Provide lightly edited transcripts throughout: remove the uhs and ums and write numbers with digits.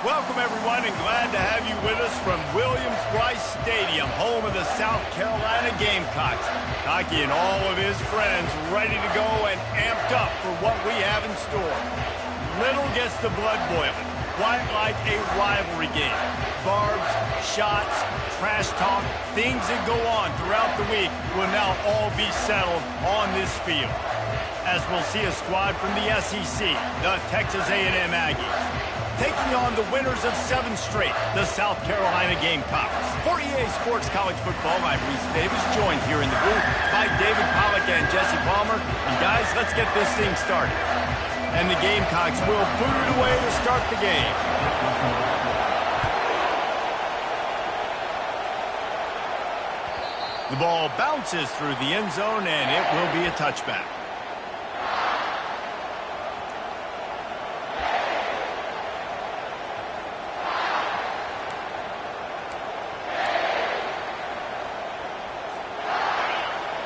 Welcome, everyone, and glad to have you with us from Williams-Brice Stadium, home of the South Carolina Gamecocks. Hockey and all of his friends ready to go and amped up for what we have in store. Little gets the blood boiling, quite like a rivalry game. Barbs, shots, trash talk, things that go on throughout the week will now all be settled on this field. As we'll see a squad from the SEC, the Texas A&M Aggies, taking on the winners of 7 straight, the South Carolina Gamecocks. For EA Sports College Football, I'm Reese Davis, joined here in the booth by David Pollack and Jesse Palmer. And guys, let's get this thing started. And the Gamecocks will boot it away to start the game. The ball bounces through the end zone, and it will be a touchback.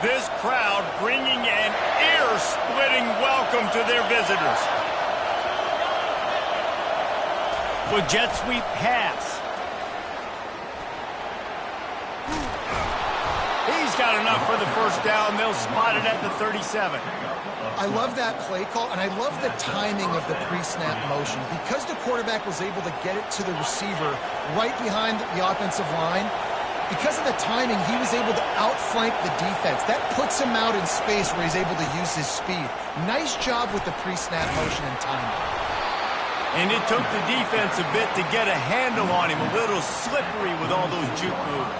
This crowd bringing an ear-splitting welcome to their visitors. With jet sweep pass. He's got enough for the first down. They'll spot it at the 37. I love that play call, and I love the timing of the pre-snap motion. Because the quarterback was able to get it to the receiver right behind the offensive line, because of the timing, he was able to outflank the defense. That puts him out in space where he's able to use his speed. Nice job with the pre-snap motion and timing. And it took the defense a bit to get a handle on him, a little slippery with all those juke moves.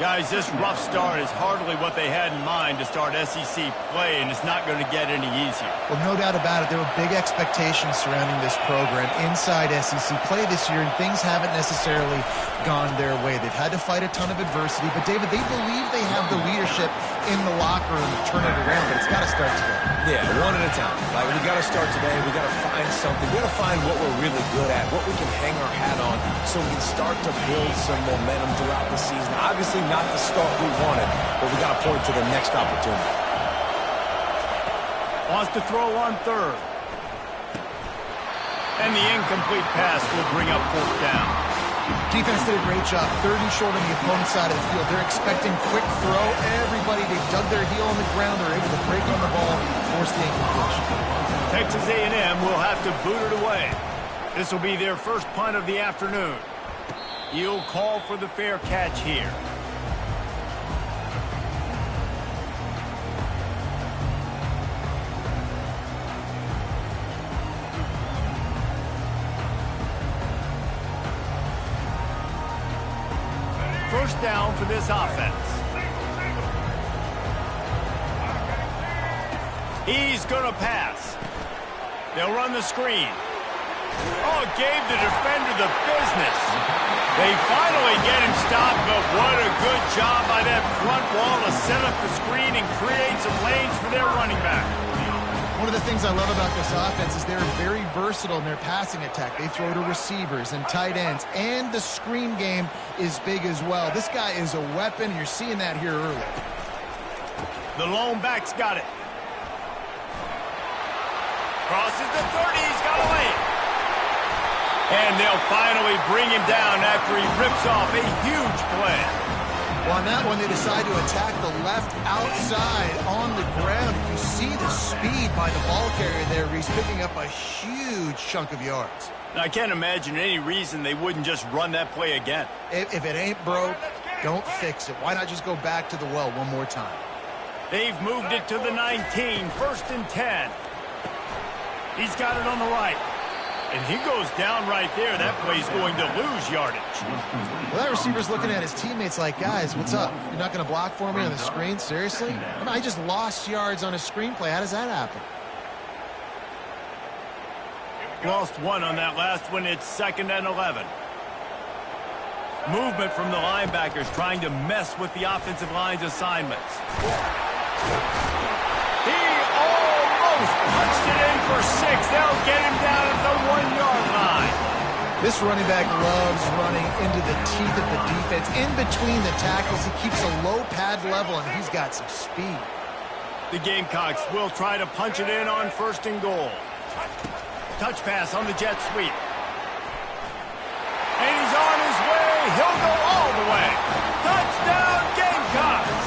Guys, this rough start is hardly what they had in mind to start SEC play, and it's not going to get any easier. Well, no doubt about it. There were big expectations surrounding this program inside SEC play this year, and things haven't necessarily gone their way. They've had to fight a ton of adversity, but David, they believe they have the leadership in the locker room to turn it around, but it's got to start today. Yeah, one at a time. Like, we got to start today. We got to find something. We got to find what we're really good at, what we can hang our hat on, so we can start to build some momentum throughout the season. Obviously, not the start we wanted, but we got to point to the next opportunity. Wants to throw on third. And the incomplete pass will bring up fourth down. Defense did a great job. 30 short on the opponent's side of the field. They're expecting quick throw. Everybody, they dug their heel on the ground. They're able to break on the ball, force the incompletion. Texas A&M will have to boot it away. This will be their first punt of the afternoon. He'll call for the fair catch here. First down for this offense. He's going to pass. They'll run the screen. Oh, gave the defender the business. They finally get him stopped, but what a good job by that front wall to set up the screen and create some lanes for their running back. One of the things I love about this offense is they're very versatile in their passing attack. They throw to receivers and tight ends, and the screen game is big as well. This guy is a weapon, and you're seeing that here early. The lone back's got it. Crosses the 30, he's got a lane. And they'll finally bring him down after he rips off a huge play. Well, on that one, they decide to attack the left outside on the ground. You see the speed by the ball carrier there. He's picking up a huge chunk of yards. I can't imagine any reason they wouldn't just run that play again. If it ain't broke, don't fix it. Why not just go back to the well one more time? They've moved it to the 19, first and 10. He's got it on the right. And he goes down right there. That play's going to lose yardage. Well, that receiver's looking at his teammates like, guys, what's up? You're not going to block for me on the screen? Seriously? I mean, I just lost yards on a screenplay. How does that happen? Lost one on that last one. It's 2nd and 11. Movement from the linebackers trying to mess with the offensive line's assignments. He almost punched it in for 6. They'll get him down at the 1-yard line. This running back loves running into the teeth of the defense. In between the tackles, he keeps a low pad level, and he's got some speed. The Gamecocks will try to punch it in on 1st and goal. Touch pass on the jet sweep. he'll go all the way. Touchdown, Gamecocks!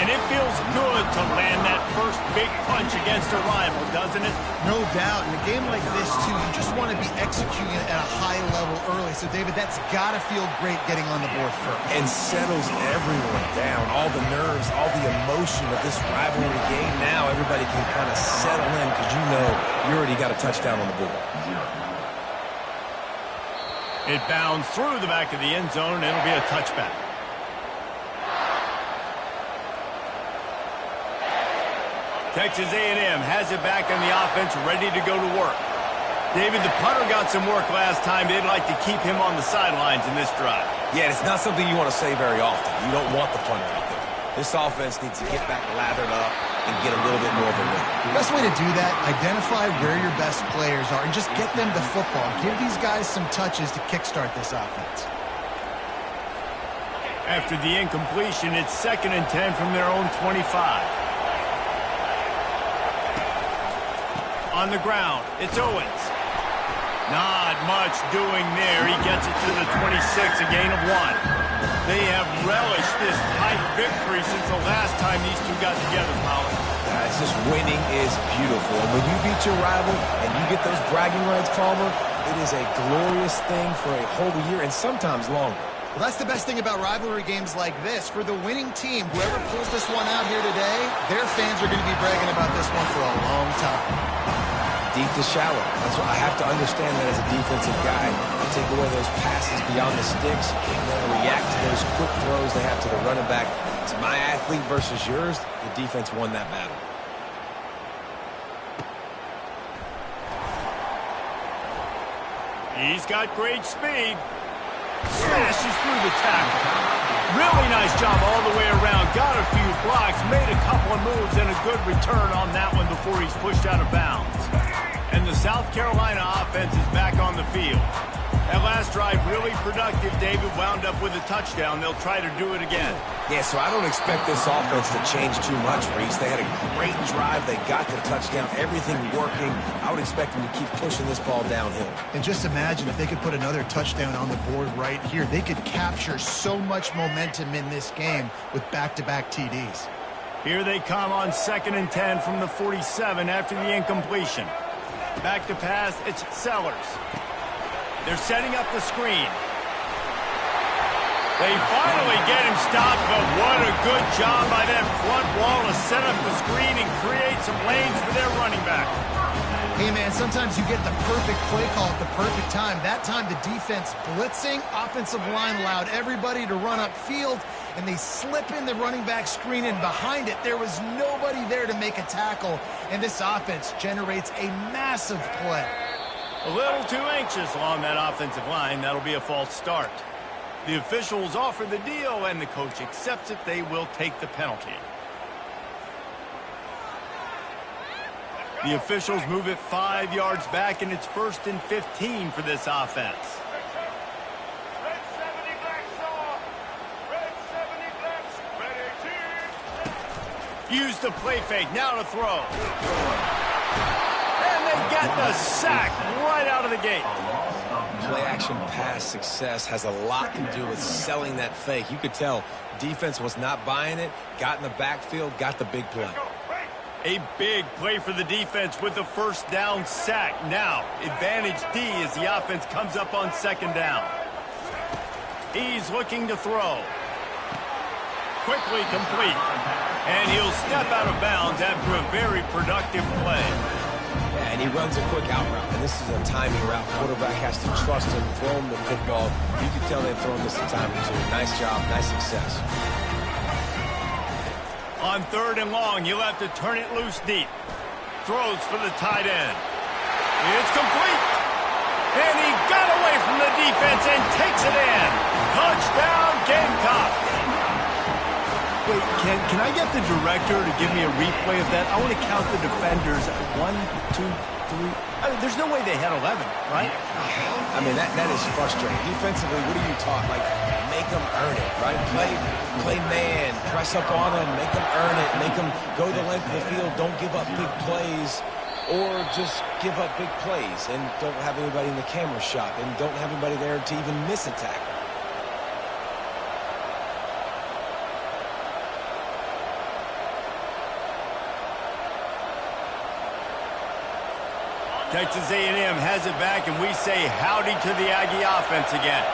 And it feels good to land that first big punch against a rival, doesn't it? No doubt. In a game like this, too, you just want to be executing it at a high level early. So, David, that's got to feel great getting on the board first. And settles everyone down. All the nerves, all the emotion of this rivalry game. Now everybody can kind of settle in because you know you already got a touchdown on the board. It bounds through the back of the end zone, and it'll be a touchback. Texas A&M has it back on the offense, ready to go to work. David, the punter got some work last time. They'd like to keep him on the sidelines in this drive. Yeah, it's not something you want to say very often. You don't want the punter out there. This offense needs to get back lathered up and get a little bit more of a win. The best way to do that, identify where your best players are and just get them the football. Give these guys some touches to kickstart this offense. After the incompletion, it's 2nd and 10 from their own 25. On the ground, it's Owens. Not much doing there. He gets it to the 26, a gain of 1. They have relished this tight victory since the last time these two got together, Colin. It's just winning is beautiful. And when you beat your rival and you get those bragging rights, Palmer, it is a glorious thing for a whole year and sometimes longer. Well, that's the best thing about rivalry games like this. For the winning team, whoever pulls this one out here today, their fans are going to be bragging about this one for a long time. Deep to shallow. That's what I have to understand that as a defensive guy. I take away those passes beyond the sticks, and then I react to those quick throws they have to the running back. It's my athlete versus yours. The defense won that battle. He's got great speed. Smashes through the tackle. Really nice job all the way around. Got a few blocks, made a couple of moves, and a good return on that one before he's pushed out of bounds. And the South Carolina offense is back on the field. That last drive really productive. David wound up with a touchdown. They'll try to do it again. Yeah, so I don't expect this offense to change too much, Reese. They had a great drive. They got the touchdown. Everything working. I would expect them to keep pushing this ball downhill. And just imagine if they could put another touchdown on the board right here. They could capture so much momentum in this game with back-to-back TDs. Here they come on 2nd and 10 from the 47 after the incompletion. Back to pass, it's Sellers. They're setting up the screen. They finally get him stopped, but what a good job by that front wall to set up the screen and create some lanes for their running back. Hey, man, sometimes you get the perfect play call at the perfect time. That time the defense blitzing, offensive line allowed everybody to run upfield, and they slip in the running back screen, and behind it there was nobody there to make a tackle, and this offense generates a massive play. A little too anxious along that offensive line. That'll be a false start. The officials offer the deal, and the coach accepts it. They will take the penalty. The officials move it 5 yards back, and it's 1st and 15 for this offense. Use the play fake, now to throw. And they get the sack right out of the gate. Play-action pass success has a lot to do with selling that fake. You could tell defense was not buying it, got in the backfield, got the big play. A big play for the defense with the 1st down sack. Now, advantage D as the offense comes up on 2nd down. He's looking to throw. Quickly complete. And he'll step out of bounds after a very productive play. Yeah, and he runs a quick out route, and this is a timing route. Quarterback has to trust him, throw him the football. You can tell they've thrown this a time or two. Nice job, nice success. On 3rd and long, he'll have to turn it loose deep. Throws for the tight end. It's complete. And he got away from the defense and takes it in. Touchdown, Gamecock. Wait, can I get the director to give me a replay of that? I want to count the defenders. 1, 2, 3. I mean, there's no way they had 11, right? I mean, that is frustrating. Defensively, what are you taught? Like, make them earn it, right? Play man, press up on them, make them earn it, make them go the length of the field, don't give up big plays. or just give up big plays and don't have anybody in the camera shot and don't have anybody there to even miss a tackle. Texas A&M has it back, and we say howdy to the Aggie offense again.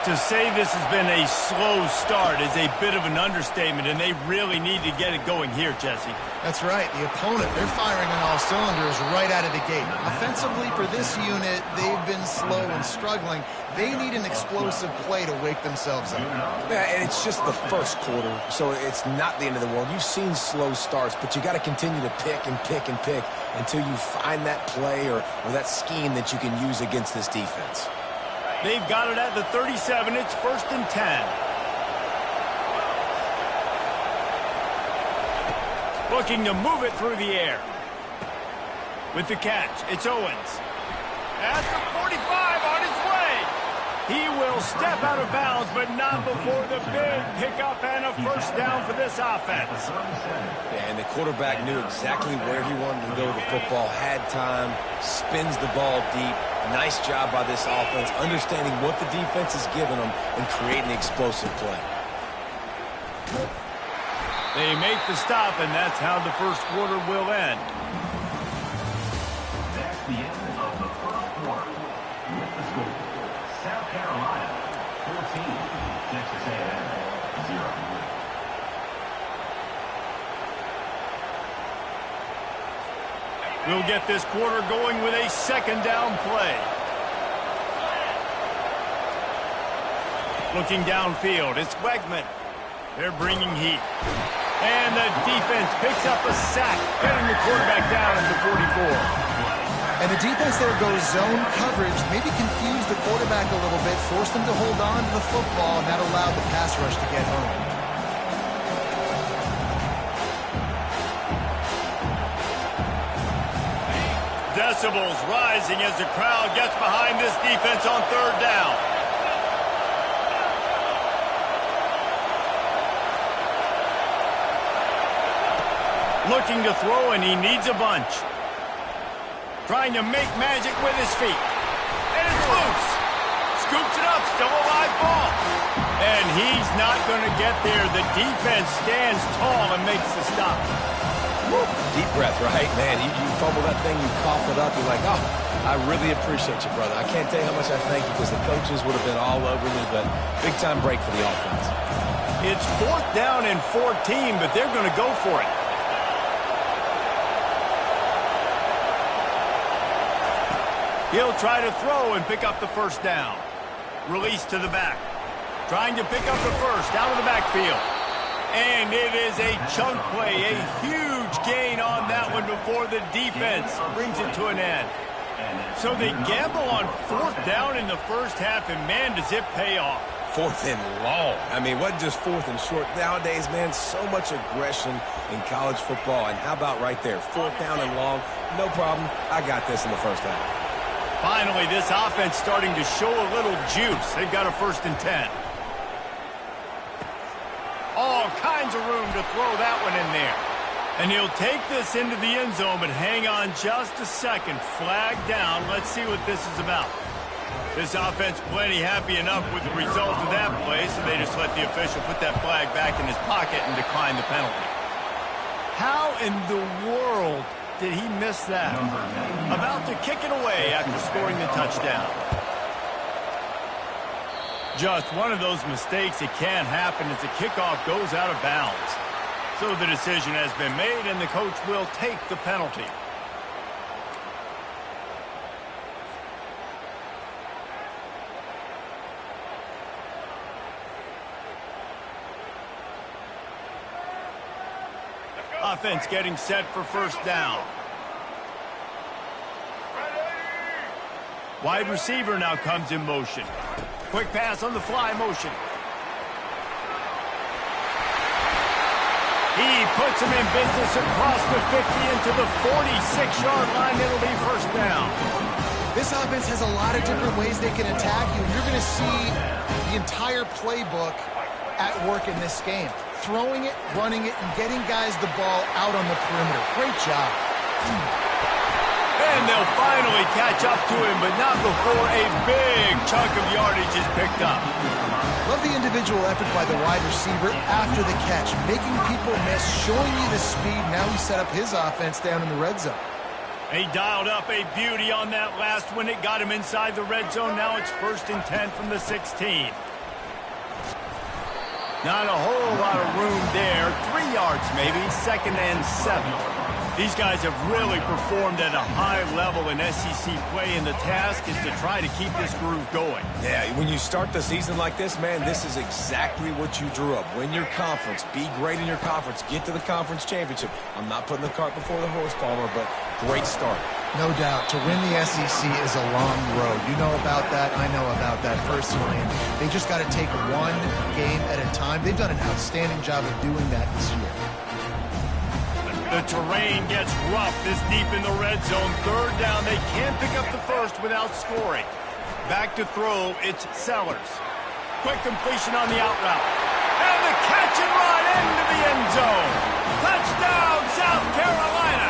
To say this has been a slow start is a bit of an understatement, and they really need to get it going here, Jesse. That's right. The opponent, they're firing on all cylinders right out of the gate. Offensively, for this unit, they've been slow and struggling. They need an explosive play to wake themselves up. Yeah, and it's just the first quarter, so it's not the end of the world. You've seen slow starts, but you got to continue to pick and pick and pick until you find that play or that scheme that you can use against this defense. They've got it at the 37. It's 1st and 10. Looking to move it through the air. With the catch, it's Owens. At the 45, on his way. He will step out of bounds, but not before the big pickup and a first down for this offense. Yeah, and the quarterback knew exactly where he wanted to go with the football, had time, spins the ball deep. Nice job by this offense, understanding what the defense is giving them and creating explosive play. They make the stop, and that's how the first quarter will end. That's the end of the first quarter. With the score, South Carolina 14, Texas A&M 0. We'll get this quarter going with a second down play. Looking downfield, it's Wegman. They're bringing heat. And the defense picks up a sack, getting the quarterback down at the 44. And the defense there goes zone coverage, maybe confused the quarterback a little bit, forced him to hold on to the football, and that allowed the pass rush to get home. Decibels rising as the crowd gets behind this defense on third down. Looking to throw, and he needs a bunch. Trying to make magic with his feet. And it's loose. Scoops it up, still a live ball. And he's not going to get there. The defense stands tall and makes the stop. Woo. Deep breath, right? Man, you fumble that thing, you cough it up, you're like, oh, I really appreciate you, brother. I can't tell you how much I thank you because the coaches would have been all over me, but big-time break for the offense. It's 4th down and 14, but they're going to go for it. He'll try to throw and pick up the first down. Release to the back. Trying to pick up the first out of the backfield. And it is a chunk play, a huge gain on that one before the defense brings it to an end. So they gamble on 4th down in the first half, and man, does it pay off. 4th and long. I mean, wasn't just 4th and short. Nowadays, man, so much aggression in college football. And how about right there, 4th down and long? No problem. I got this in the first half. Finally, this offense starting to show a little juice. They've got a 1st and 10. All kinds of room to throw that one in there. And he'll take this into the end zone, but hang on just a second. Flag down. Let's see what this is about. This offense plenty happy enough with the result of that play, so they just let the official put that flag back in his pocket and decline the penalty. How in the world did he miss that? About to kick it away after scoring the touchdown. Just one of those mistakes that can happen as the kickoff goes out of bounds. So the decision has been made, and the coach will take the penalty. Offense getting set for first down. Wide receiver now comes in motion. Quick pass on the fly motion. He puts him in business across the 50 into the 46-yard line. It'll be first down. This offense has a lot of different ways they can attack you. You're going to see the entire playbook at work in this game. Throwing it, running it, and getting guys the ball out on the perimeter. Great job. And they'll finally catch up to him, but not before a big chunk of yardage is picked up. Love the individual effort by the wide receiver after the catch, making people miss, showing you the speed. Now he set up his offense down in the red zone. He dialed up a beauty on that last one. It got him inside the red zone. Now it's 1st and 10 from the 16. Not a whole lot of room there. 3 yards maybe, 2nd and 7. These guys have really performed at a high level in SEC play, and the task is to try to keep this groove going. Yeah, when you start the season like this, man, this is exactly what you drew up. Win your conference. Be great in your conference. Get to the conference championship. I'm not putting the cart before the horse, Palmer, but great start. No doubt. To win the SEC is a long road. You know about that. I know about that personally. And they just got to take one game at a time. They've done an outstanding job of doing that this year. The terrain gets rough this deep in the red zone. 3rd down. They can't pick up the first without scoring. Back to throw. It's Sellers. Quick completion on the out route. And the catch and run into the end zone. Touchdown, South Carolina.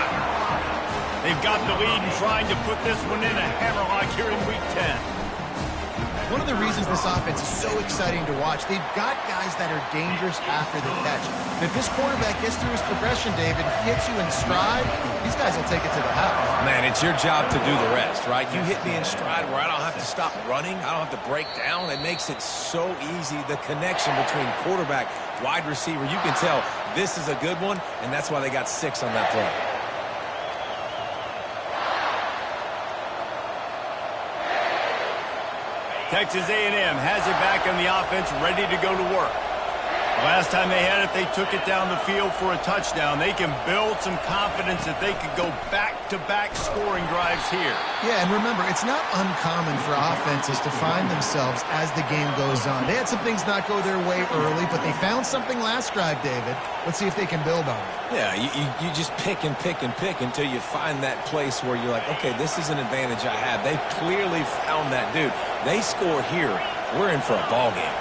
They've got the lead and trying to put this one in a hammerlock here in Week 10. One of the reasons this offense is so exciting to watch, they've got guys that are dangerous after the catch. And if this quarterback gets through his progression, David, hits you in stride, these guys will take it to the house. Man, it's your job to do the rest, right? You hit me in stride where I don't have to stop running. I don't have to break down. It makes it so easy. The connection between quarterback, wide receiver, you can tell this is a good one, and that's why they got 6 on that play. Texas A&M has it back on the offense, ready to go to work. The last time they had it, they took it down the field for a touchdown. They can build some confidence that they could go back-to-back scoring drives here. Yeah, and remember, it's not uncommon for offenses to find themselves as the game goes on. They had some things not go their way early, but they found something last drive, David. Let's see if they can build on it. Yeah, you just pick and pick and pick until you find that place where you're like, okay, this is an advantage I have. They clearly found that dude. They score here, we're in for a ball game.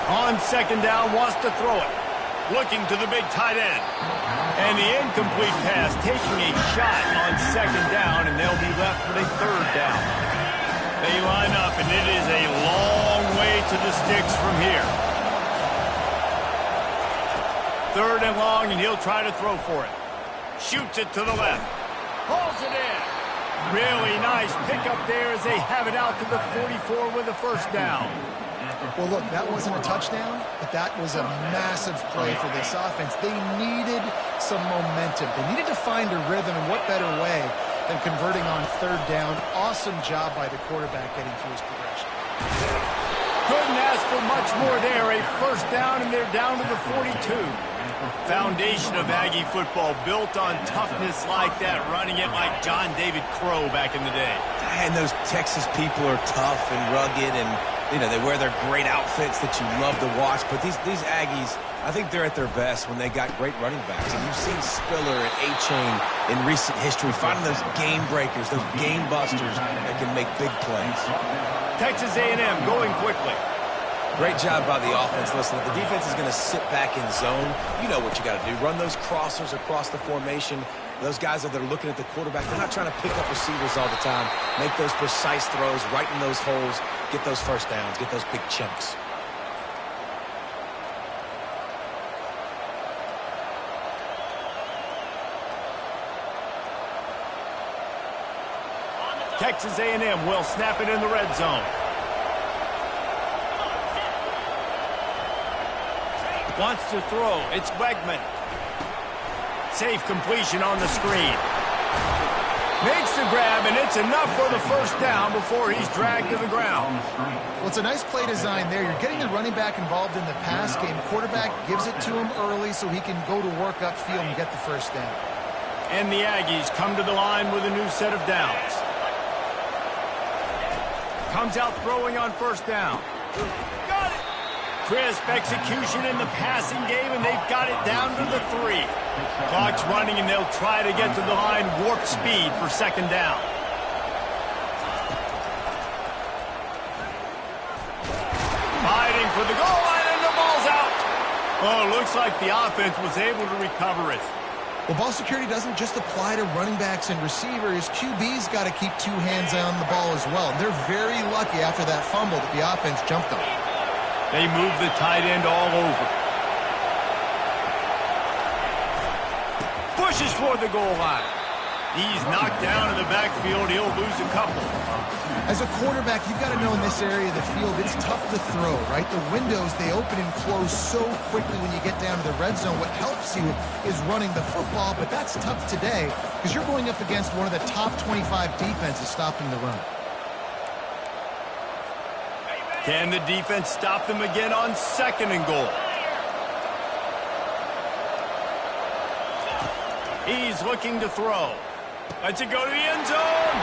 On 2nd down, wants to throw it. Looking to the big tight end. And the incomplete pass, taking a shot on 2nd down, and they'll be left with a 3rd down. They line up, and it is a long way to the sticks from here. 3rd and long, and he'll try to throw for it. Shoots it to the left. Pulls it in. Really nice pickup there as they have it out to the 44 with a 1st down. Well, look, that wasn't a touchdown, but that was a massive play for this offense. They needed some momentum. They needed to find a rhythm, and what better way than converting on 3rd down. Awesome job by the quarterback getting through his progression. Couldn't ask for much more there. A 1st down, and they're down to the 42. Foundation of Aggie football built on toughness like that, running it like John David Crow back in the day. And those Texas people are tough and rugged, and you know they wear their great outfits that you love to watch. But these Aggies, I think they're at their best when they got great running backs. And you've seen Spiller and A-Chain in recent history finding those game breakers, those game busters that can make big plays. Texas A&M going quickly. Great job by the offense. Listen, if the defense is going to sit back in zone, you know what you got to do. Run those crossers across the formation. Those guys that are looking at the quarterback, they're not trying to pick up receivers all the time. Make those precise throws, right in those holes, get those 1st downs, get those big chunks. Texas A&M will snap it in the red zone. Wants to throw. It's Wegman. Safe completion on the screen. Makes the grab, and it's enough for the 1st down before he's dragged to the ground. Well, it's a nice play design there. You're getting the running back involved in the pass game. Quarterback gives it to him early so he can go to work upfield and get the 1st down. And the Aggies come to the line with a new set of downs. Comes out throwing on 1st down. Got it! Crisp execution in the passing game, and they've got it down to the 3. Clock's running, and they'll try to get to the line warp speed for 2nd down. Fighting for the goal line, and the ball's out. Oh, looks like the offense was able to recover it. Well, ball security doesn't just apply to running backs and receivers. QB's got to keep two hands on the ball as well. They're very lucky after that fumble that the offense jumped on. They move the tight end all over. Pushes for the goal line. He's knocked down in the backfield. He'll lose a couple. As a quarterback, you've got to know in this area of the field, it's tough to throw, right? The windows, they open and close so quickly when you get down to the red zone. What helps you is running the football, but that's tough today because you're going up against one of the top 25 defenses stopping the run. Can the defense stop them again on 2nd and goal? He's looking to throw. Lets it go to the end zone.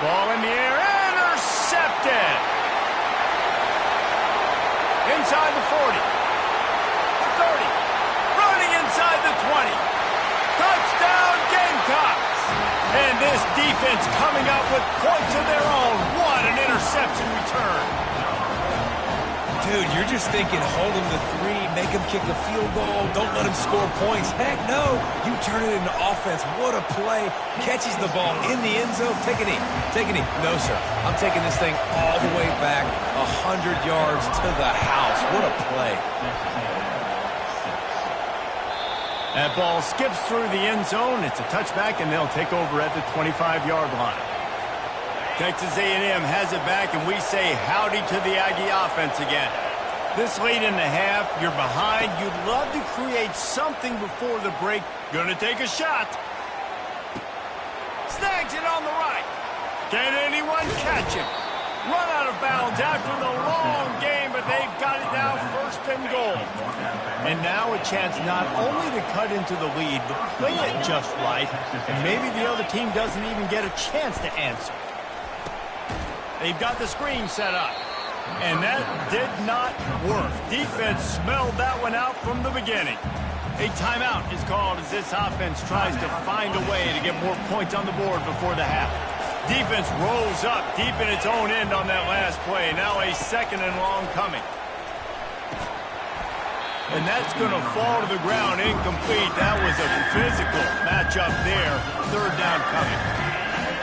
Ball in the air. Intercepted. Inside the 40. The 30. Running inside the 20. Touchdown Gamecocks. And this defense coming up with points of their own. What an interception return. Dude, you're just thinking, hold him to 3, make him kick a field goal, don't let him score points. Heck no, you turn it into offense. What a play. Catches the ball in the end zone. Take a knee. Take a knee. No, sir. I'm taking this thing all the way back 100 yards to the house. What a play. That ball skips through the end zone. It's a touchback, and they'll take over at the 25-yard line. Texas A&M has it back, and we say howdy to the Aggie offense again. This late in the half, you're behind. You'd love to create something before the break. Gonna take a shot. Snags it on the right. Can anyone catch him? Run out of bounds after the long game, but they've got it now 1st and goal. And now a chance not only to cut into the lead, but play it just right, and maybe the other team doesn't even get a chance to answer. They've got the screen set up. And that did not work. Defense smelled that one out from the beginning. A timeout is called as this offense tries to find a way to get more points on the board before the half. Defense rolls up deep in its own end on that last play. Now a 2nd and long coming. And that's going to fall to the ground incomplete. That was a physical matchup there. 3rd down coming.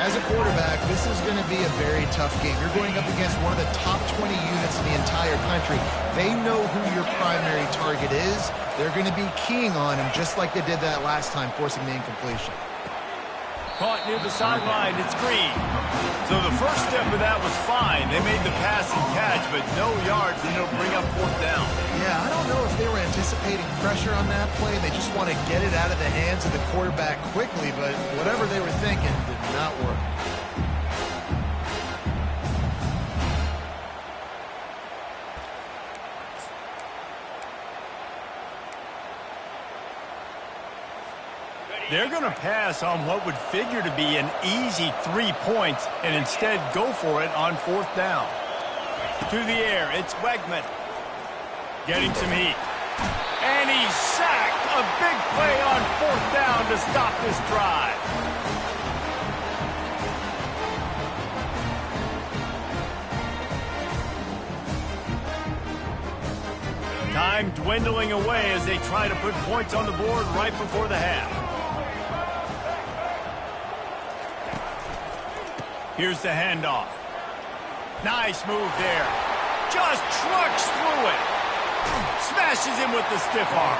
As a quarterback, this is going to be a very tough game. You're going up against one of the top 20 units in the entire country. They know who your primary target is. They're going to be keying on him just like they did that last time, forcing the incompletion. Caught near the sideline. It's Green. So the first step of that was fine. They made the pass and catch, but no yards, and it'll bring up 4th down. Yeah, I don't know if they were anticipating pressure on that play. They just want to get it out of the hands of the quarterback quickly, but whatever they were thinking did not work. They're going to pass on what would figure to be an easy 3 points and instead go for it on 4th down. To the air, it's Wegman. Getting some heat. And he's sacked. A big play on 4th down to stop this drive. Time dwindling away as they try to put points on the board right before the half. Here's the handoff. Nice move there. Just trucks through it. Smashes him with the stiff arm.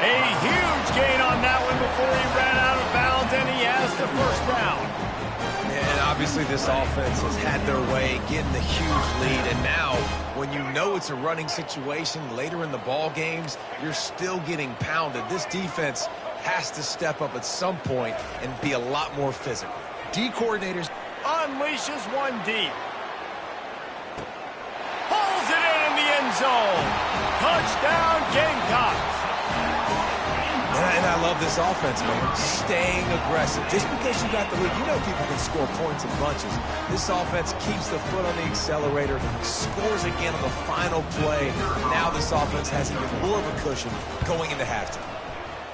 A huge gain on that one before he ran out of bounds, and he has the 1st down. And obviously this offense has had their way, getting the huge lead. And now, when you know it's a running situation later in the ball games, you're still getting pounded. This defense has to step up at some point and be a lot more physical. D coordinators unleashes one deep. Pulls it in the end zone. Touchdown Gamecocks. And I love this offense, man. Staying aggressive. Just because you got the lead, you know people can score points in bunches. This offense keeps the foot on the accelerator, scores again on the final play. Now this offense has even more of a cushion going into halftime.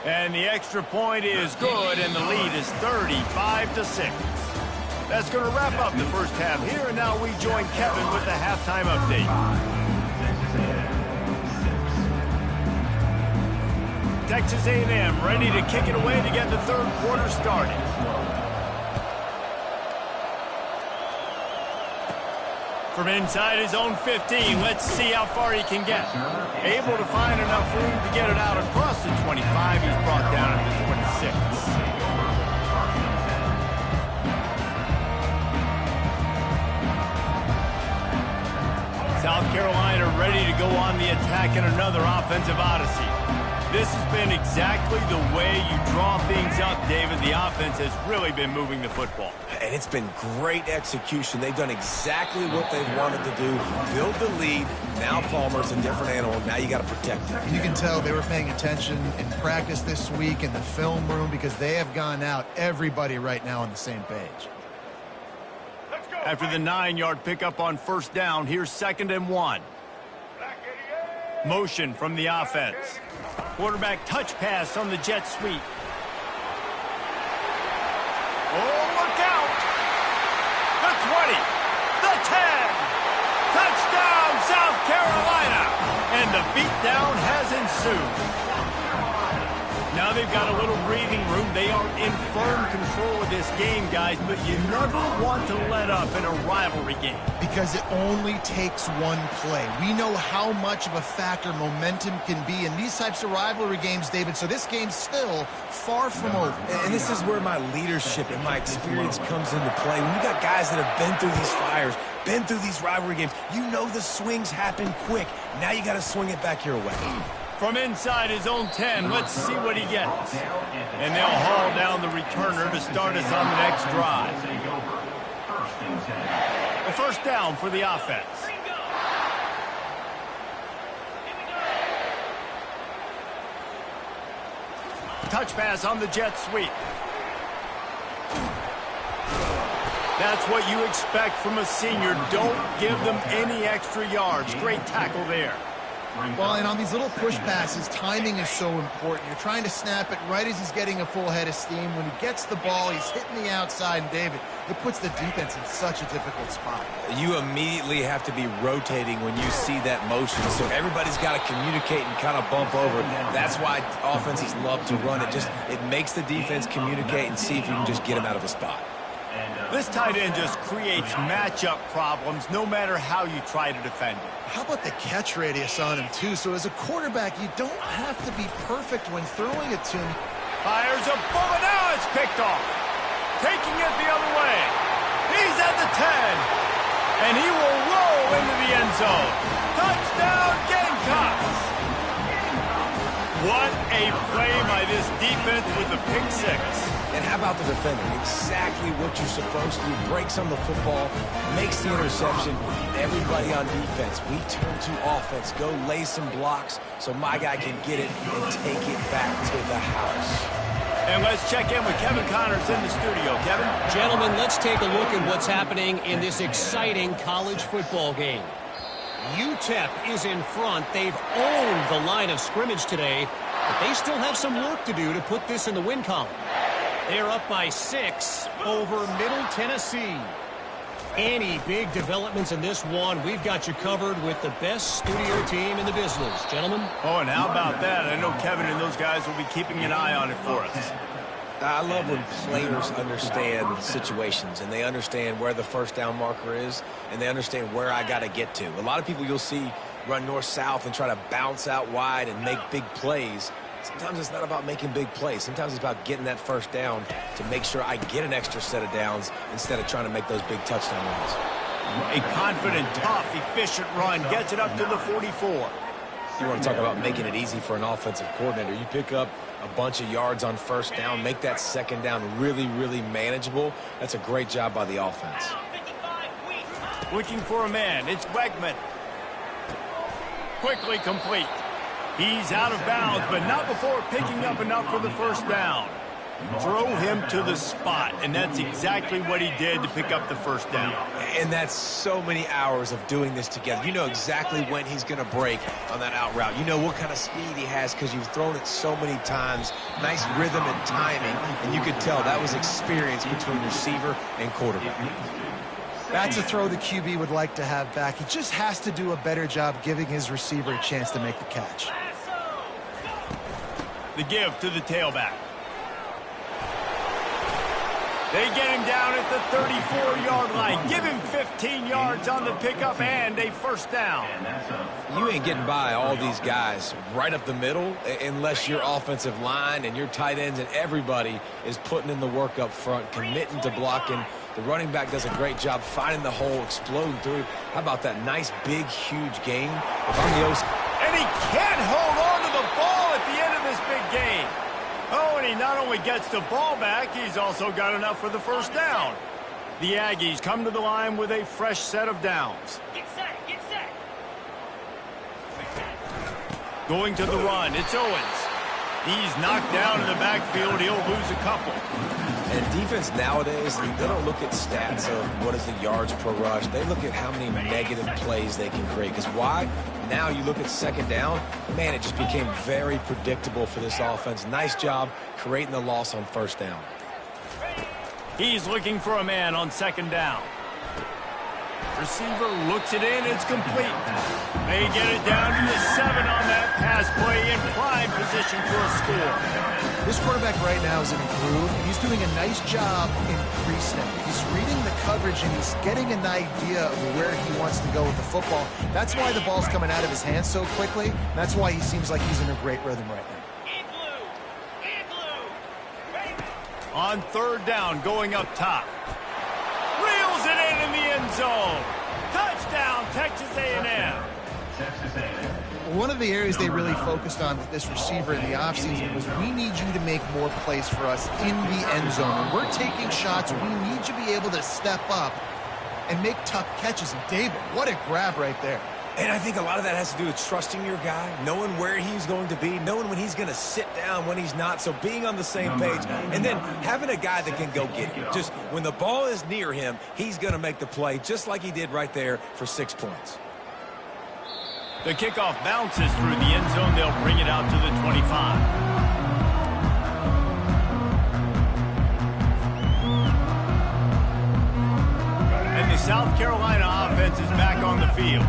And the extra point is good, and the lead is 35-6. That's going to wrap up the first half here, and now we join Kevin with the halftime update. Texas A&M ready to kick it away to get the third quarter started. From inside his own 15, let's see how far he can get. Able to find enough room to get it out across the 25. He's brought down at the 26. South Carolina ready to go on the attack in another offensive odyssey. This has been exactly the way you draw things up, David. The offense has really been moving the football. And it's been great execution. They've done exactly what they've wanted to do. Build the lead. Now Palmer's a different animal. Now you got to protect him. You can tell they were paying attention in practice this week in the film room because they have gone out, everybody right now on the same page. After the 9-yard pickup on first down, here's 2nd and 1. Motion from the offense. Quarterback touch pass on the jet sweep. Oh, look out! The 20, the 10. Touchdown, South Carolina! And the beatdown has ensued. Now they've got a little breathing room. They are in firm control of this game, guys, but you never want to let up in a rivalry game. Because it only takes one play. We know how much of a factor momentum can be in these types of rivalry games, David, so this game's still far from over. And this is where my leadership and my experience comes into play. When you got guys that have been through these fires, been through these rivalry games, you know the swings happen quick. Now you got to swing it back your way. From inside his own 10, let's see what he gets. And they'll haul down the returner to start us on the next drive. A first down for the offense. Touch pass on the jet sweep. That's what you expect from a senior. Don't give them any extra yards. Great tackle there. Well, and on these little push passes, timing is so important. You're trying to snap it right as he's getting a full head of steam. When he gets the ball, he's hitting the outside, and David, it puts the defense in such a difficult spot. You immediately have to be rotating when you see that motion, so everybody's got to communicate and kind of bump over. That's why offenses love to run it. It makes the defense communicate and see if you can just get him out of a spot. This tight end just creates matchup problems no matter how you try to defend it. How about the catch radius on him, too? So as a quarterback, you don't have to be perfect when throwing it to him. Fires a bullet. Now it's picked off. Taking it the other way. He's at the 10. And he will roll into the end zone. Touchdown, Gamecocks. What a play by this defense with the pick six. And how about the defender? Exactly what you're supposed to do. Breaks on the football, makes the interception. Everybody on defense, we turn to offense. Go lay some blocks so my guy can get it and take it back to the house. And let's check in with Kevin Connors in the studio. Kevin? Gentlemen, let's take a look at what's happening in this exciting college football game. UTEP is in front. They've owned the line of scrimmage today, but they still have some work to do to put this in the win column. They're up by 6 over Middle Tennessee. Any big developments in this one, we've got you covered with the best studio team in the business. Gentlemen? Oh, and how about that? I know Kevin and those guys will be keeping an eye on it for us. I love when players understand situations and they understand where the first down marker is and they understand where I got to get to. A lot of people you'll see run north-south and try to bounce out wide and make big plays. Sometimes it's not about making big plays. Sometimes it's about getting that first down to make sure I get an extra set of downs instead of trying to make those big touchdown runs. A confident, tough, efficient run gets it up to the 44. You want to talk about making it easy for an offensive coordinator. You pick up a bunch of yards on first down, make that second down really, really manageable. That's a great job by the offense. Looking for a man. It's Wegman. Quickly complete. He's out of bounds, but not before picking up enough for the first down. Throw him to the spot, and that's exactly what he did to pick up the first down. And that's so many hours of doing this together. You know exactly when he's going to break on that out route. You know what kind of speed he has because you've thrown it so many times. Nice rhythm and timing, and you could tell that was experience between receiver and quarterback. That's a throw the QB would like to have back. He just has to do a better job giving his receiver a chance to make the catch. The give to the tailback. They get him down at the 34-yard line. Give him 15 yards on the pickup and a first down. You ain't getting by all these guys right up the middle unless your offensive line and your tight ends and everybody is putting in the work up front, committing to blocking. The running back does a great job finding the hole, exploding through. How about that nice, big, huge gain? If I'm the OC... And he can't hold on to the ball at the end of this big game. Oh, and he not only gets the ball back, he's also got enough for the first down. The Aggies come to the line with a fresh set of downs. Get set, get set. Going to the run, it's Owens. He's knocked down in the backfield. He'll lose a couple. And defense nowadays, they don't look at stats of what is the yards per rush. They look at how many negative plays they can create. Because why? Now you look at second down, man, it just became very predictable for this offense. Nice job creating the loss on first down. He's looking for a man on second down. Receiver looks it in, it's complete. They get it down to the 7 on that pass play in prime position for a score. This quarterback right now is in a groove, and he's doing a nice job in pre-snap. He's reading the coverage, and he's getting an idea of where he wants to go with the football. That's why the ball's coming out of his hands so quickly. That's why he seems like he's in a great rhythm right now. On third down, going up top. Reels it in the end zone. Touchdown, Texas A&M. Texas A&M. One of the areas they really focused on with this receiver in the offseason was we need you to make more plays for us in the end zone. When we're taking shots, we need you to be able to step up and make tough catches. And David, what a grab right there. And I think a lot of that has to do with trusting your guy, knowing where he's going to be, knowing when he's going to sit down, when he's not, so being on the same page, and then having a guy that can go get it. Just when the ball is near him, he's going to make the play, just like he did right there for 6 points. The kickoff bounces through the end zone. They'll bring it out to the 25. And the South Carolina offense is back on the field.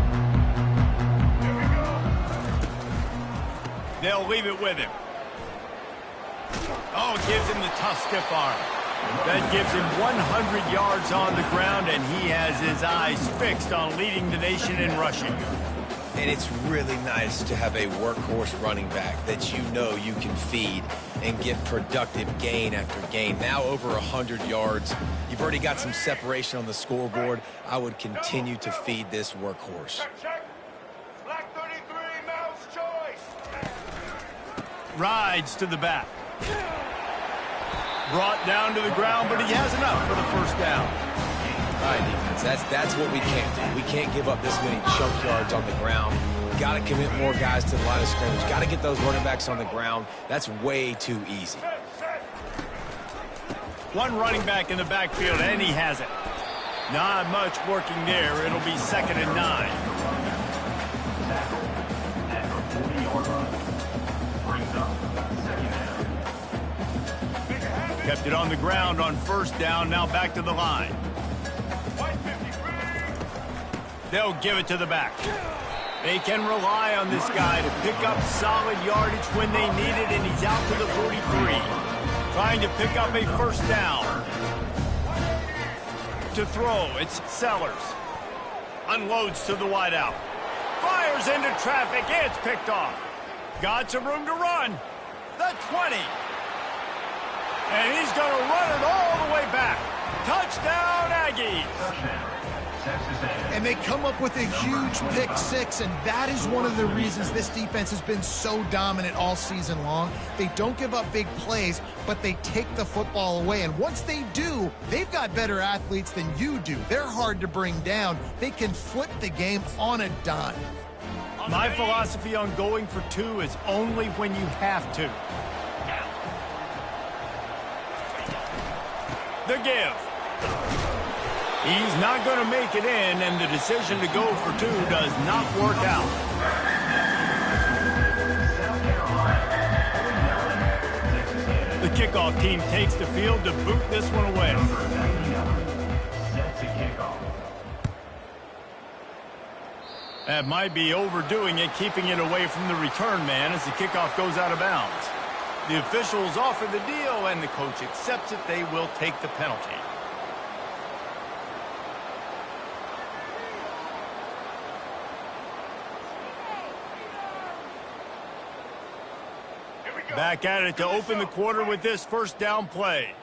They'll leave it with him. Oh, gives him the tough stiff arm. That gives him 100 yards on the ground, and he has his eyes fixed on leading the nation in rushing. And it's really nice to have a workhorse running back that you know you can feed and get productive gain after gain. Now over 100 yards. You've already got some separation on the scoreboard. I would continue to feed this workhorse. Black 33, Mouse choice. Rides to the back. Brought down to the ground, but he has enough for the first down. All right, defense, that's what we can't do. We can't give up this many chunk yards on the ground. Got to commit more guys to the line of scrimmage. Got to get those running backs on the ground. That's way too easy. One running back in the backfield, and he has it. Not much working there. It'll be 2nd and 9. At the 40-yard line. Brings up second down. Kept it on the ground on first down. Now back to the line. They'll give it to the back. They can rely on this guy to pick up solid yardage when they need it, and he's out to the 43. Trying to pick up a first down. To throw, it's Sellers. Unloads to the wideout. Fires into traffic, it's picked off. Got some room to run. The 20. And he's going to run it all the way back. Touchdown, Aggies. Touchdown. Texas A&M. And they come up with a huge pick six, and that is one of the reasons this defense has been so dominant all season long. They don't give up big plays, but they take the football away. And once they do, they've got better athletes than you do. They're hard to bring down. They can flip the game on a dime. My philosophy on going for 2 is only when you have to. The give. He's not going to make it in, and the decision to go for 2 does not work out. The kickoff team takes the field to boot this one away. Set to kickoff. That might be overdoing it, keeping it away from the return man as the kickoff goes out of bounds. The officials offer the deal, and the coach accepts it. They will take the penalty. Back at it to open the quarter with this first down play.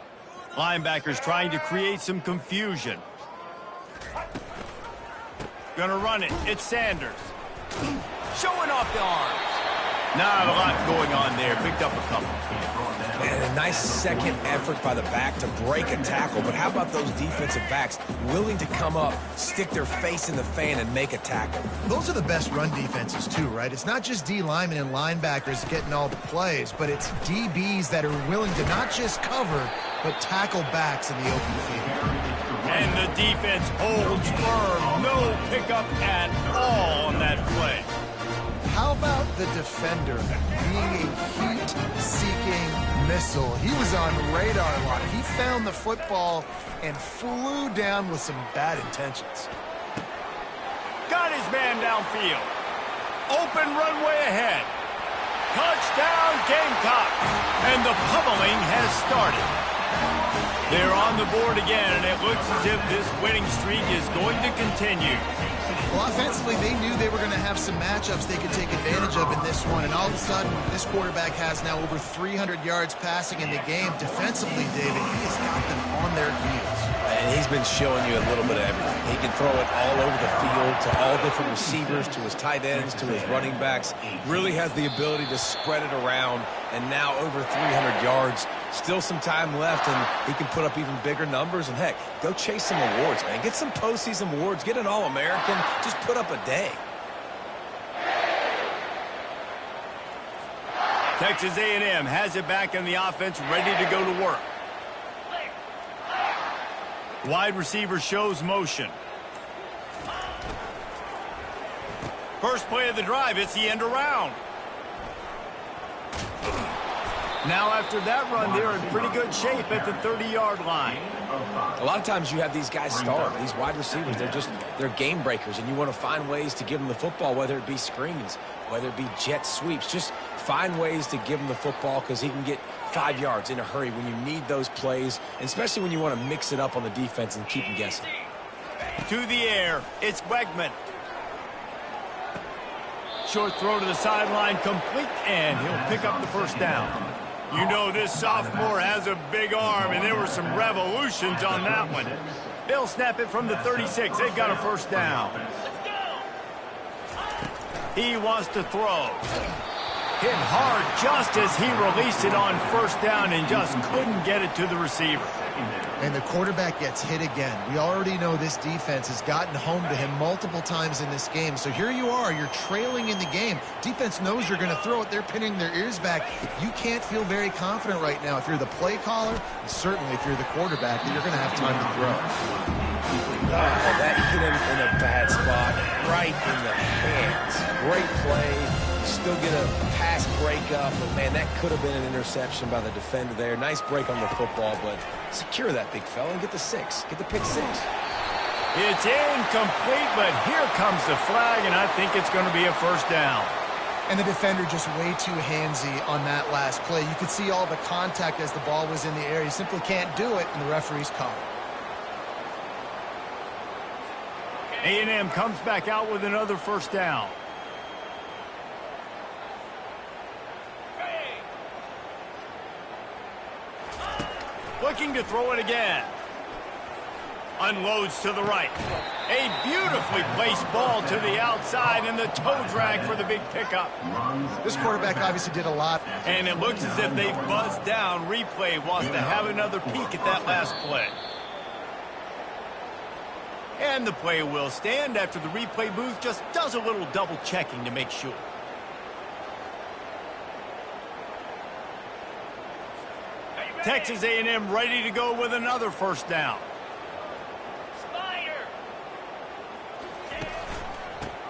Linebackers trying to create some confusion. Gonna run it. It's Sanders. Showing off the arms. Not a lot going on there. Picked up a couple. And a nice second effort by the back to break a tackle. But how about those defensive backs willing to come up, stick their face in the fan, and make a tackle? Those are the best run defenses, too, right? It's not just D linemen and linebackers getting all the plays, but it's DBs that are willing to not just cover, but tackle backs in the open field. And the defense holds firm. No pickup at all on that play. How about the defender being a heat-seeking missile? He was on radar lock. He found the football and flew down with some bad intentions. Got his man downfield. Open runway ahead. Touchdown Gamecocks. And the pummeling has started. They're on the board again, and it looks as if this winning streak is going to continue. Well, offensively, they knew they were going to have some matchups they could take advantage of in this one, and all of a sudden, this quarterback has now over 300 yards passing in the game. Defensively, David, he has got them on their heels. And he's been showing you a little bit of everything. He can throw it all over the field to all different receivers, to his tight ends, to his running backs. Really has the ability to spread it around, and now over 300 yards. Still some time left, and he can put up even bigger numbers. And, heck, go chase some awards, man. Get some postseason awards. Get an All-American. Just put up a day. Texas A&M has it back in the offense, ready to go to work. Wide receiver shows motion. First play of the drive, it's the end around. Now after that run, they're in pretty good shape at the 30-yard line. A lot of times you have these guys starve. These wide receivers, they're game breakers, and you want to find ways to give them the football, whether it be screens, whether it be jet sweeps. Just find ways to give him the football because he can get 5 yards in a hurry when you need those plays, and especially when you want to mix it up on the defense and keep them guessing. To the air, it's Wegman. Short throw to the sideline, complete, and he'll pick up the first down. You know this sophomore has a big arm, and there were some revolutions on that one. They'll snap it from the 36. They've got a first down. He wants to throw. Hit hard just as he released it on first down and just couldn't get it to the receiver. And the quarterback gets hit again. We already know this defense has gotten home to him multiple times in this game. So here you are, you're trailing in the game. Defense knows you're going to throw it. They're pinning their ears back. You can't feel very confident right now if you're the play caller, and certainly if you're the quarterback, that you're going to have time to throw. That hit him in a bad spot, right in the hands. Great play. Still get a pass breakup, but man, that could have been an interception by the defender there. Nice break on the football, but secure that big fella and get the 6. Get the pick 6. It's incomplete, but here comes the flag, and I think it's going to be a first down. And the defender just way too handsy on that last play. You could see all the contact as the ball was in the air. He simply can't do it, and the referee's caught it. A&M comes back out with another first down. Looking to throw it again. Unloads to the right. A beautifully placed ball to the outside, and the toe drag for the big pickup. This quarterback obviously did a lot. And it looks as if they've buzzed down. Replay wants to have another peek at that last play. And the play will stand after the replay booth just does a little double checking to make sure. Texas A&M ready to go with another first down.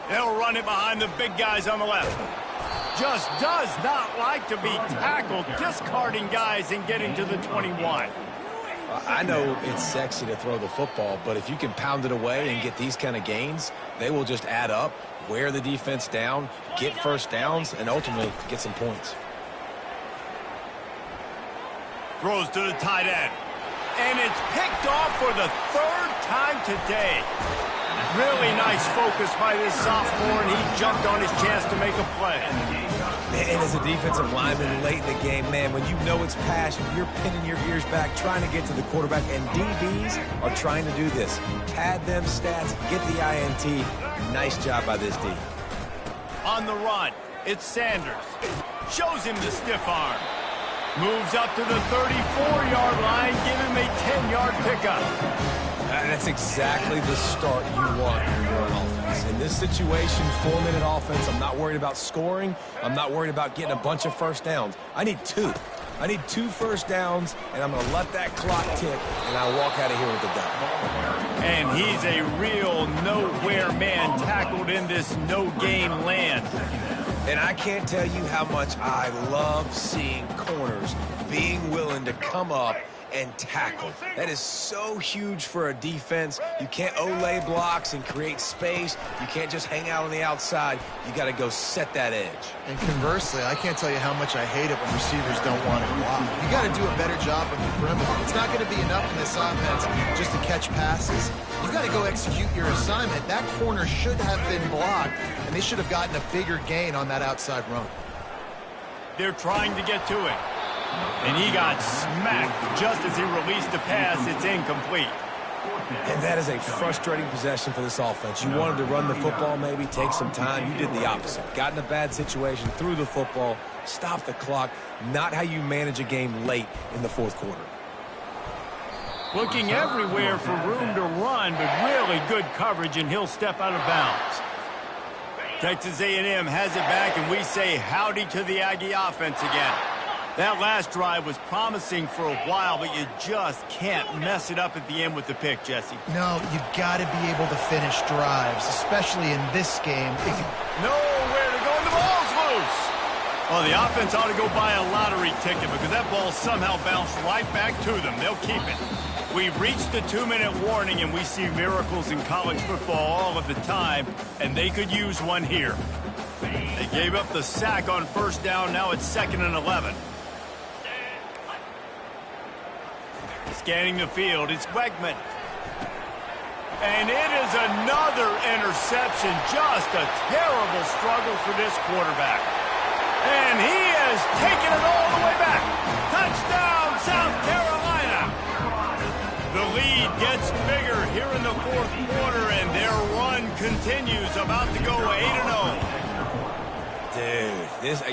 They'll run it behind the big guys on the left. Just does not like to be tackled, discarding guys and getting to the 21. I know it's sexy to throw the football, but if you can pound it away and get these kind of gains, they will just add up, wear the defense down, get first downs, and ultimately get some points. Throws to the tight end. And it's picked off for the third time today. Really nice focus by this sophomore, and he jumped on his chance to make a play. And as a defensive lineman late in the game, man, when you know it's passion, you're pinning your ears back, trying to get to the quarterback, and DBs are trying to do this. Pad them stats, get the INT. Nice job by this D. On the run, it's Sanders. Shows him the stiff arm. Moves up to the 34-yard line, give him a 10-yard pickup. That's exactly the start you want when you're on offense. In this situation, 4-minute offense, I'm not worried about scoring. I'm not worried about getting a bunch of first downs. I need 2. I need 2 first downs, and I'm going to let that clock tick, and I'll walk out of here with the dub. And he's a real nowhere man tackled in this no-game land. And I can't tell you how much I love seeing corners being willing to come up and tackle. That is so huge for a defense. You can't Olay blocks and create space. You can't just hang out on the outside. You got to go set that edge. And conversely, I can't tell you how much I hate it when receivers don't want to block. You got to do a better job on the perimeter. It's not going to be enough in this offense just to catch passes. You got to go execute your assignment. That corner should have been blocked, and they should have gotten a bigger gain on that outside run. They're trying to get to it. And he got smacked just as he released the pass. It's incomplete. And that is a frustrating possession for this offense. You wanted to run the football, maybe take some time. You did the opposite. Got in a bad situation, threw the football, stopped the clock. Not how you manage a game late in the fourth quarter. Looking everywhere for room to run, but really good coverage, and he'll step out of bounds. Texas A&M has it back, and we say howdy to the Aggie offense again. That last drive was promising for a while, but you just can't mess it up at the end with the pick, Jesse. No, you got to be able to finish drives, especially in this game. Nowhere to go, and the ball's loose. Well, the offense ought to go buy a lottery ticket because that ball somehow bounced right back to them. They'll keep it. We've reached the 2-minute warning, and we see miracles in college football all of the time, and they could use one here. They gave up the sack on first down. Now it's 2nd and 11. Scanning the field, it's Wegman. And it is another interception. Just a terrible struggle for this quarterback. And he has taken it all the way back. Touchdown, South Carolina. The lead gets bigger here in the fourth quarter, and their run continues, about to go 8-0. Dude,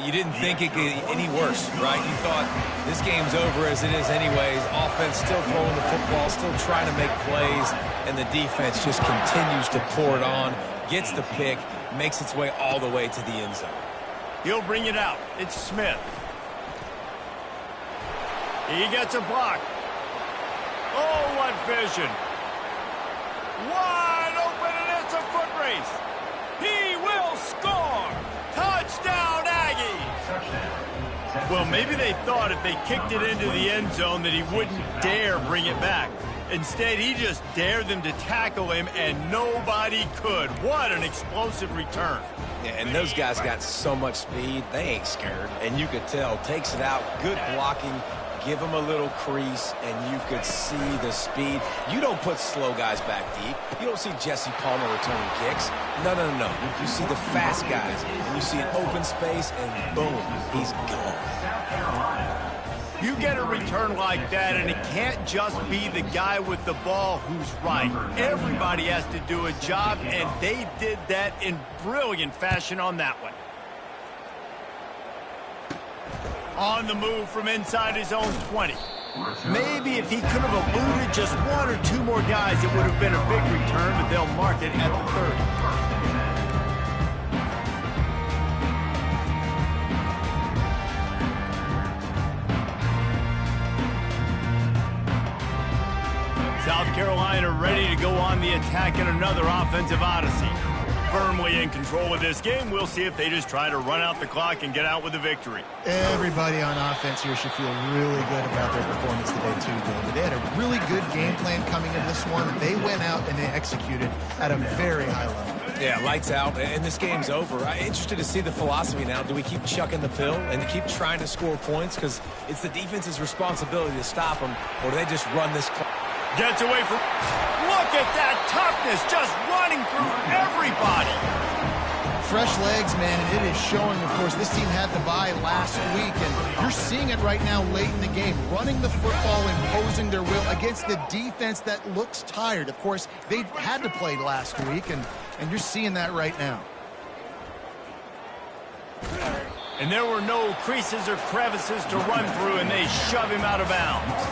you didn't think it could get any worse, right? You thought this game's over as it is anyways. Offense still throwing the football, still trying to make plays, and the defense just continues to pour it on, gets the pick, makes its way all the way to the end zone. He'll bring it out. It's Smith. He gets a block. Oh, what vision. Wide open, and it's a foot race. He will score. Touchdown, Aggies! Well, maybe they thought if they kicked it into the end zone that he wouldn't dare bring it back. Instead, he just dared them to tackle him, and nobody could. What an explosive return. Yeah, and those guys got so much speed, they ain't scared. And you could tell, takes it out, good blocking, give him a little crease, and you could see the speed. You don't put slow guys back deep. You don't see Jesse Palmer returning kicks. No. You see the fast guys, and you see an open space, and boom, he's gone. You get a return like that, and it can't just be the guy with the ball who's right. Everybody has to do a job, and they did that in brilliant fashion on that one. On the move from inside his own 20. Maybe if he could have eluded just 1 or 2 more guys, it would have been a big return, but they'll mark it at the 30. South Carolina ready to go on the attack in another offensive odyssey. Firmly in control of this game. We'll see if they just try to run out the clock and get out with a victory. Everybody on offense here should feel really good about their performance today, too, David. They had a really good game plan coming in this one. They went out and they executed at a very high level. Yeah, lights out, and this game's over. I'm interested to see the philosophy now. Do we keep chucking the pill and keep trying to score points? Because it's the defense's responsibility to stop them, or do they just run this clock? Gets away from... Look at that toughness, just running through everybody. Fresh legs, man, and it is showing, of course. This team had the bye last week, and you're seeing it right now late in the game. Running the football, imposing their will against the defense that looks tired. Of course, they had to play last week, and you're seeing that right now. And there were no creases or crevices to run through, and they shove him out of bounds.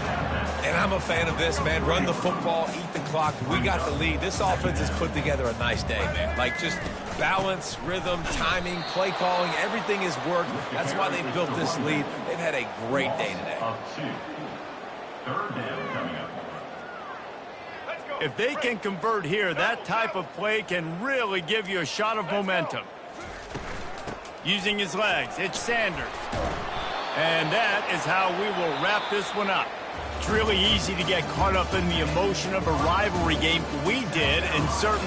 And I'm a fan of this, man. Run the football, eat the clock. We got the lead. This offense has put together a nice day, man. Like, just balance, rhythm, timing, play calling, everything has worked. That's why they built this lead. They've had a great day today. Third down coming up. If they can convert here, that type of play can really give you a shot of momentum. Using his legs, it's Sanders. And that is how we will wrap this one up. It's really easy to get caught up in the emotion of a rivalry game. We did, and certainly